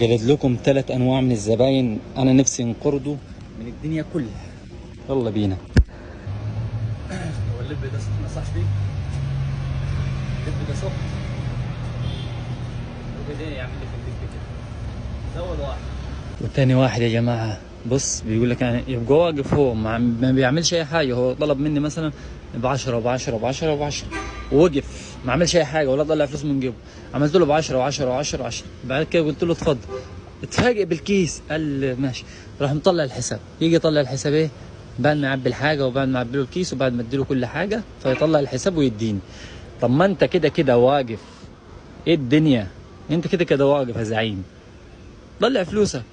هجلد لكم 3 انواع من الزباين انا نفسي انقرضوا من الدنيا كلها. يلا بينا. هو اللب ده سخن يا صاحبي؟ اللب ده سخن. وبعدين يعمل لي في اللب كده. ده اول واحد. وتاني واحد يا جماعه بص بيقول لك يعني يبقى واقف هو ما بيعملش اي حاجه. هو طلب مني مثلا ب 10 ب 10 ب 10 ب 10 ووقف ما عملش اي حاجه ولا طلع فلوس من جيبه. عملت له ب 10 و10 و10 و10 بعد كده قلت له اتفضل. اتفاجئ بالكيس قال ماشي. راح مطلع الحساب. يجي يطلع الحساب ايه بعد ما يعبي الحاجه وبعد ما يعبي له الكيس وبعد ما اديله كل حاجه فيطلع الحساب ويديني. طب ما انت كده كده واقف. ايه الدنيا انت كده كده واقف يا زعيم. طلع فلوسك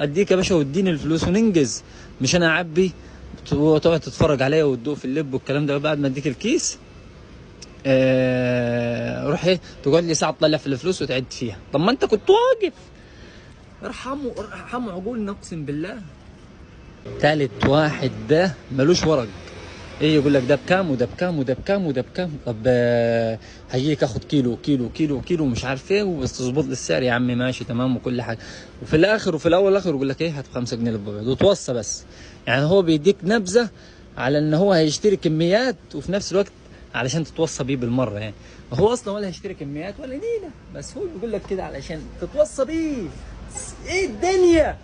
اديك يا باشا واديني الفلوس وننجز. مش انا اعبي وتقعد تتفرج عليا وتدوق في اللب والكلام ده بعد ما اديك الكيس. روح ايه تقعد لي ساعه تطلع في الفلوس وتعد فيها. طب ما انت كنت واقف. ارحموا عقولنا اقسم بالله. تالت واحد ده ملوش ورق. ايه يقول لك ده بكام وده بكام وده بكام وده بكام. طب هجيلك اخد كيلو كيلو كيلو كيلو مش عارف ايه وبس تظبط لي السعر يا عمي ماشي تمام وكل حاجه. وفي الاخر وفي الاول والاخر يقول لك ايه هات 5 جنيه للبيض وتوصى بس. يعني هو بيديك نبذه على ان هو هيشتري كميات وفي نفس الوقت علشان تتوصى بيه بالمره يعني. هو اصلا ولا هيشتري كميات ولا نيله بس هو بيقول لك كده علشان تتوصى بيه. ايه الدنيا.